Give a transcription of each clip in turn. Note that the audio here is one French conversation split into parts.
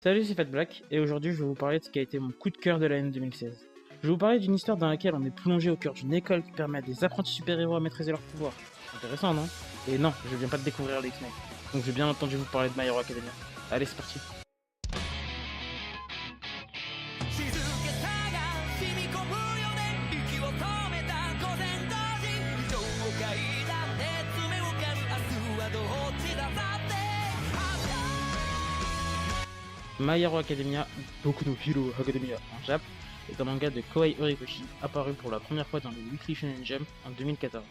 Salut, c'est Fat Black, et aujourd'hui je vais vous parler de ce qui a été mon coup de cœur de l'année 2016. Je vais vous parler d'une histoire dans laquelle on est plongé au cœur d'une école qui permet à des apprentis super-héros à maîtriser leur pouvoir. Intéressant, non? Et non, je viens pas de découvrir les X-Men. Donc j'ai bien entendu vous parler de My Hero Academia. Allez, c'est parti. My Hero Academia, Boku no Hero Academia en Jap, est un manga de Kohei Horikoshi, apparu pour la première fois dans le Weekly Shonen Jump en 2014.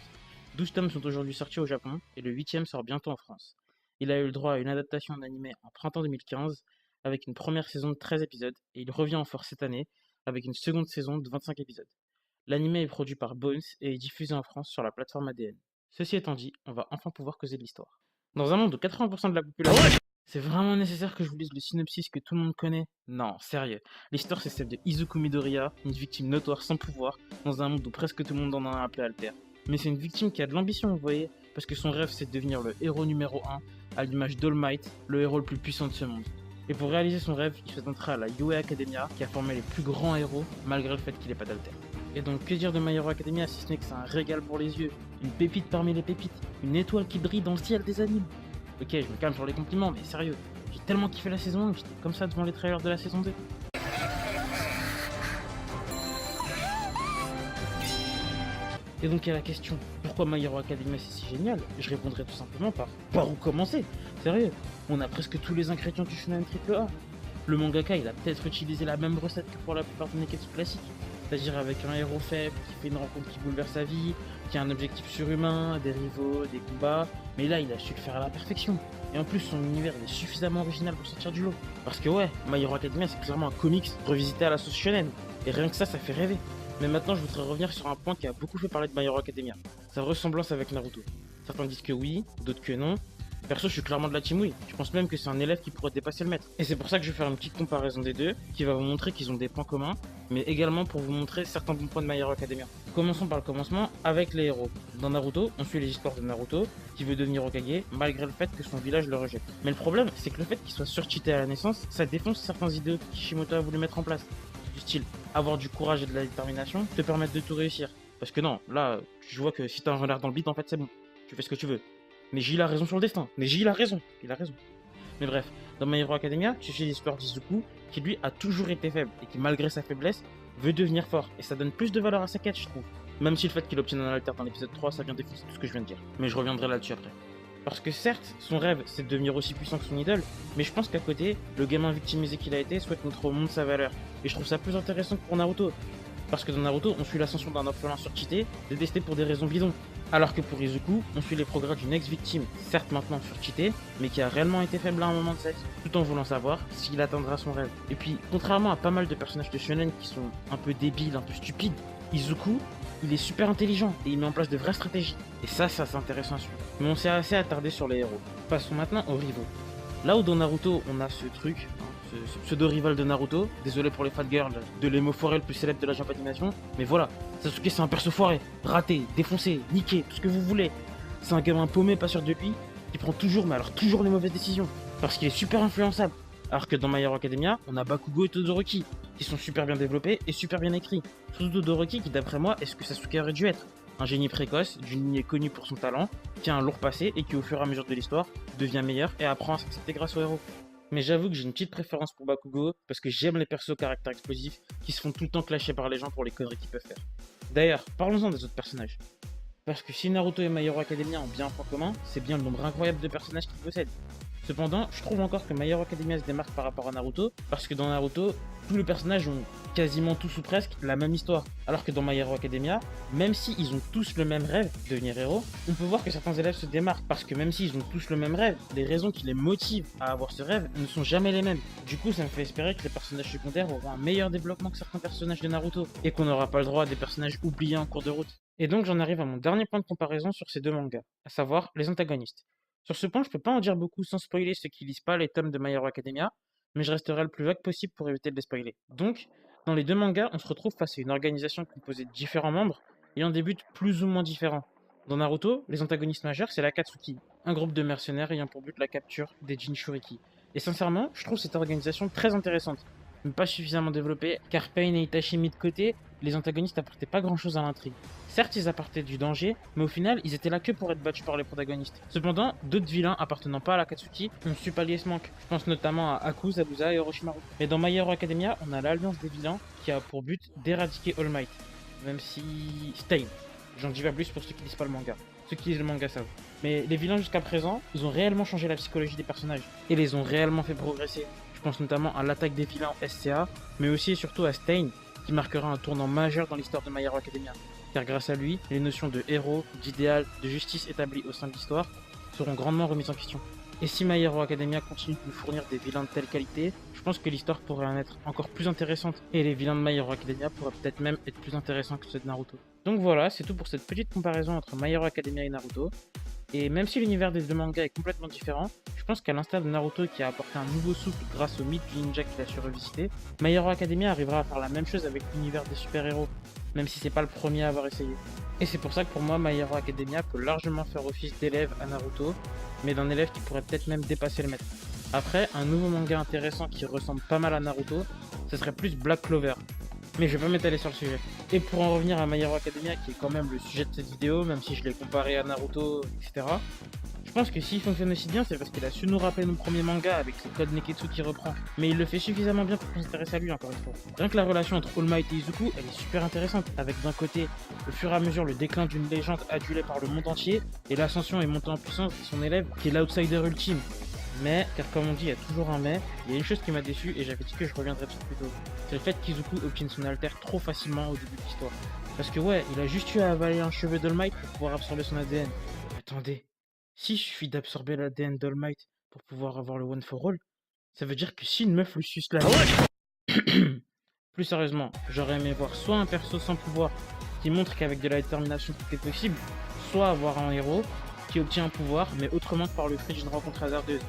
12 tomes sont aujourd'hui sortis au Japon, et le 8ème sort bientôt en France. Il a eu le droit à une adaptation en animé en printemps 2015, avec une première saison de 13 épisodes, et il revient en force cette année, avec une seconde saison de 25 épisodes. L'anime est produit par Bones et est diffusé en France sur la plateforme ADN. Ceci étant dit, on va enfin pouvoir causer de l'histoire. Dans un monde où 80% de la population... C'est vraiment nécessaire que je vous lise le synopsis que tout le monde connaît? Non, sérieux. L'histoire c'est celle de Izuku Midoriya, une victime notoire sans pouvoir, dans un monde où presque tout le monde en a un appelé Alter. Mais c'est une victime qui a de l'ambition, vous voyez, parce que son rêve c'est de devenir le héros numéro 1, à l'image d'All Might, le héros le plus puissant de ce monde. Et pour réaliser son rêve, il fait entrer à la Yoe Academia, qui a formé les plus grands héros, malgré le fait qu'il n'ait pas d'Alter. Et donc que dire de My Hero Academia si ce n'est que c'est un régal pour les yeux, une pépite parmi les pépites, une étoile qui brille dans le ciel des animes. Ok, je me calme sur les compliments, mais sérieux, j'ai tellement kiffé la saison 1 que j'étais comme ça devant les trailers de la saison 2. Et donc il y a la question, pourquoi My Hero Academia c'est si génial? Je répondrai tout simplement par où commencer? Sérieux, on a presque tous les ingrédients du shonen AAA. Le mangaka il a peut-être utilisé la même recette que pour la plupart des neketsu classiques, c'est-à-dire avec un héros faible qui fait une rencontre qui bouleverse sa vie, qui a un objectif surhumain, des rivaux, des combats, mais là il a su le faire à la perfection. Et en plus son univers il est suffisamment original pour sortir du lot. Parce que ouais, My Hero Academia c'est clairement un comics revisité à la sauce shonen, et rien que ça fait rêver. Mais maintenant je voudrais revenir sur un point qui a beaucoup fait parler de My Hero Academia, sa ressemblance avec Naruto. Certains disent que oui, d'autres que non. Perso, je suis clairement de la team oui. Je pense même que c'est un élève qui pourrait dépasser le maître. Et c'est pour ça que je vais faire une petite comparaison des deux, qui va vous montrer qu'ils ont des points communs, mais également pour vous montrer certains bons points de My Hero Academia. Commençons par le commencement avec les héros. Dans Naruto, on suit les histoires de Naruto, qui veut devenir Hokage, malgré le fait que son village le rejette. Mais le problème, c'est que le fait qu'il soit surcheaté à la naissance, ça défonce certains idéaux que Kishimoto a voulu mettre en place. Du style, avoir du courage et de la détermination te permettre de tout réussir. Parce que non, là, je vois que si t'as un renard dans le bide, en fait c'est bon. Tu fais ce que tu veux. Neji il a raison sur le destin. Neji il a raison. Il a raison. Mais bref, dans My Hero Academia, tu suis l'histoire d'Izuku, qui lui a toujours été faible et qui malgré sa faiblesse, veut devenir fort. Et ça donne plus de valeur à sa quête, je trouve. Même si le fait qu'il obtienne un alter dans l'épisode 3, ça vient défoncer tout ce que je viens de dire. Mais je reviendrai là-dessus après. Parce que certes, son rêve, c'est de devenir aussi puissant que son idole, mais je pense qu'à côté, le gamin victimisé qu'il a été souhaite montrer au monde sa valeur. Et je trouve ça plus intéressant que pour Naruto. Parce que dans Naruto, on suit l'ascension d'un orphelin surcheaté, détesté pour des raisons bidons. Alors que pour Izuku, on suit les progrès d'une ex-victime, certes maintenant surcheatée, mais qui a réellement été faible à un moment de sa vie, tout en voulant savoir s'il atteindra son rêve. Et puis, contrairement à pas mal de personnages de shonen qui sont un peu débiles, un peu stupides, Izuku, il est super intelligent et il met en place de vraies stratégies. Et ça c'est intéressant à suivre. Mais on s'est assez attardé sur les héros. Passons maintenant aux rivaux. Là où dans Naruto, on a ce truc, ce pseudo-rival de Naruto, désolé pour les fat girls, de l'émo foiré le plus célèbre de la Jump Animation, mais voilà, Sasuke c'est un perso foiré, raté, défoncé, niqué, tout ce que vous voulez. C'est un gamin paumé, pas sûr de lui, qui prend toujours, mais alors toujours les mauvaises décisions, parce qu'il est super influençable. Alors que dans My Hero Academia, on a Bakugo et Todoroki, qui sont super bien développés et super bien écrits. Surtout Todoroki qui d'après moi est ce que Sasuke aurait dû être. Un génie précoce, d'une lignée connue pour son talent, qui a un lourd passé et qui au fur et à mesure de l'histoire devient meilleur et apprend à s'accepter grâce au héros. Mais j'avoue que j'ai une petite préférence pour Bakugo parce que j'aime les persos au caractère explosif qui se font tout le temps clasher par les gens pour les conneries qu'ils peuvent faire. D'ailleurs, parlons-en des autres personnages. Parce que si Naruto et My Hero Academia ont bien un point commun, c'est bien le nombre incroyable de personnages qu'ils possèdent. Cependant, je trouve encore que My Hero Academia se démarque par rapport à Naruto, parce que dans Naruto, tous les personnages ont quasiment tous ou presque la même histoire. Alors que dans My Hero Academia, même si ils ont tous le même rêve, devenir héros, on peut voir que certains élèves se démarquent, parce que même s'ils ont tous le même rêve, les raisons qui les motivent à avoir ce rêve ne sont jamais les mêmes. Du coup, ça me fait espérer que les personnages secondaires auront un meilleur développement que certains personnages de Naruto, et qu'on n'aura pas le droit à des personnages oubliés en cours de route. Et donc j'en arrive à mon dernier point de comparaison sur ces deux mangas, à savoir les antagonistes. Sur ce point, je peux pas en dire beaucoup sans spoiler ceux qui lisent pas les tomes de My Hero Academia, mais je resterai le plus vague possible pour éviter de les spoiler. Donc, dans les deux mangas, on se retrouve face à une organisation composée de différents membres ayant des buts plus ou moins différents. Dans Naruto, les antagonistes majeurs, c'est l'Akatsuki, un groupe de mercenaires ayant pour but la capture des Jinchuriki, Et sincèrement, je trouve cette organisation très intéressante, mais pas suffisamment développée, car Pain et Itachi mis de côté, les antagonistes apportaient pas grand chose à l'intrigue. Certes, ils apportaient du danger, mais au final, ils étaient là que pour être battus par les protagonistes. Cependant, d'autres vilains appartenant pas à l'Akatsuki ont su pallier ce manque. Je pense notamment à Aku, Zabuza et Orochimaru. Mais dans My Hero Academia, on a l'Alliance des vilains qui a pour but d'éradiquer All Might. Même si... Stein. J'en dis pas plus pour ceux qui lisent pas le manga. Ceux qui lisent le manga savent. Mais les vilains jusqu'à présent, ils ont réellement changé la psychologie des personnages. Et les ont réellement fait progresser. Je pense notamment à l'attaque des vilains en SCA, mais aussi et surtout à Stein, qui marquera un tournant majeur dans l'histoire de My Hero Academia. Car grâce à lui, les notions de héros, d'idéal, de justice établies au sein de l'histoire seront grandement remises en question. Et si My Hero Academia continue de nous fournir des vilains de telle qualité, je pense que l'histoire pourrait en être encore plus intéressante. Et les vilains de My Hero Academia pourraient peut-être même être plus intéressants que ceux de Naruto. Donc voilà, c'est tout pour cette petite comparaison entre My Hero Academia et Naruto. Et même si l'univers des deux mangas est complètement différent, je pense qu'à l'instar de Naruto qui a apporté un nouveau souffle grâce au mythe du ninja qu'il a su revisiter, My Hero Academia arrivera à faire la même chose avec l'univers des super-héros, même si c'est pas le premier à avoir essayé. Et c'est pour ça que pour moi, My Hero Academia peut largement faire office d'élève à Naruto, mais d'un élève qui pourrait peut-être même dépasser le maître. Après, un nouveau manga intéressant qui ressemble pas mal à Naruto, ce serait plus Black Clover. Mais je vais pas m'étaler sur le sujet. Et pour en revenir à My Hero Academia, qui est quand même le sujet de cette vidéo, même si je l'ai comparé à Naruto, etc. Je pense que s'il fonctionne aussi bien, c'est parce qu'il a su nous rappeler nos premiers mangas avec le code Neketsu qui reprend. Mais il le fait suffisamment bien pour qu'on s'intéresse à lui encore une fois. Rien que la relation entre All Might et Izuku, elle est super intéressante, avec d'un côté, au fur et à mesure, le déclin d'une légende adulée par le monde entier, et l'ascension et montée en puissance de son élève, qui est l'outsider ultime. Mais, car comme on dit, il y a toujours un mais, il y a une chose qui m'a déçu et j'avais dit que je reviendrais dessus plus tôt. C'est le fait qu'Izuku obtienne son alter trop facilement au début de l'histoire. Parce que ouais, il a juste eu à avaler un cheveu d'All Might pour pouvoir absorber son ADN. Attendez, s'il suffit d'absorber l'ADN d'All Might pour pouvoir avoir le One for All, ça veut dire que si une meuf lui suce la Plus sérieusement, j'aurais aimé voir soit un perso sans pouvoir qui montre qu'avec de la détermination tout est possible, soit avoir un héros qui obtient un pouvoir, mais autrement que par le fait d'une rencontre hasardeuse.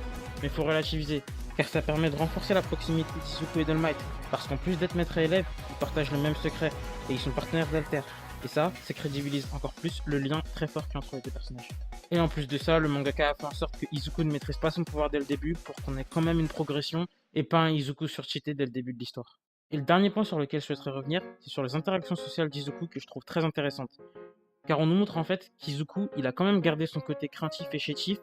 Mais faut relativiser, car ça permet de renforcer la proximité d'Izuku et d'All Might, parce qu'en plus d'être maître et élève, ils partagent le même secret, et ils sont partenaires d'Alter. Et ça crédibilise encore plus le lien très fort qu'il y a entre les deux personnages. Et en plus de ça, le mangaka a fait en sorte que Izuku ne maîtrise pas son pouvoir dès le début, pour qu'on ait quand même une progression, et pas un Izuku surcheaté dès le début de l'histoire. Et le dernier point sur lequel je souhaiterais revenir, c'est sur les interactions sociales d'Izuku que je trouve très intéressantes. Car on nous montre en fait qu'Izuku, il a quand même gardé son côté craintif et chétif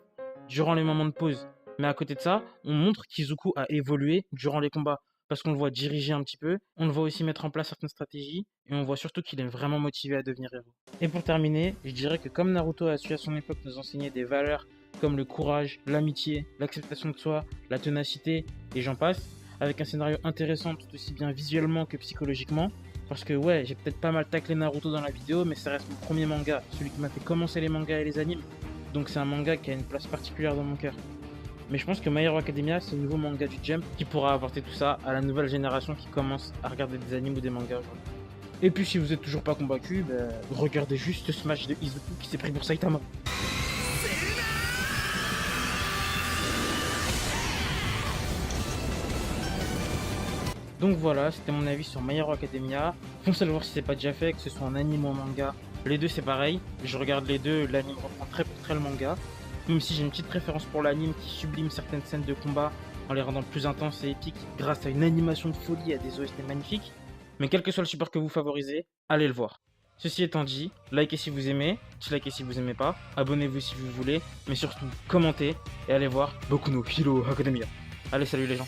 durant les moments de pause. Mais à côté de ça, on montre qu'Izuku a évolué durant les combats. Parce qu'on le voit diriger un petit peu, on le voit aussi mettre en place certaines stratégies, et on voit surtout qu'il est vraiment motivé à devenir héros. Et pour terminer, je dirais que comme Naruto a su à son époque nous enseigner des valeurs comme le courage, l'amitié, l'acceptation de soi, la ténacité, et j'en passe, avec un scénario intéressant tout aussi bien visuellement que psychologiquement, parce que ouais, j'ai peut-être pas mal taclé Naruto dans la vidéo, mais ça reste mon premier manga, celui qui m'a fait commencer les mangas et les animes. Donc c'est un manga qui a une place particulière dans mon cœur. Mais je pense que My Hero Academia, c'est le nouveau manga du Jump qui pourra apporter tout ça à la nouvelle génération qui commence à regarder des animes ou des mangas aujourd'hui. Et puis si vous êtes toujours pas convaincu, regardez juste ce match de Izuku qui s'est pris pour Saitama. Donc voilà, c'était mon avis sur My Hero Academia. Foncez le voir si c'est pas déjà fait, que ce soit en anime ou en manga. Les deux c'est pareil, je regarde les deux, l'anime reprend très pour très le manga. Même si j'ai une petite préférence pour l'anime qui sublime certaines scènes de combat en les rendant plus intenses et épiques grâce à une animation de folie et à des OST magnifiques. Mais quel que soit le support que vous favorisez, allez le voir. Ceci étant dit, likez si vous aimez, dislikez si vous aimez pas, abonnez-vous si vous voulez, mais surtout commentez et allez voir Boku no Hero Academia. Allez, salut les gens.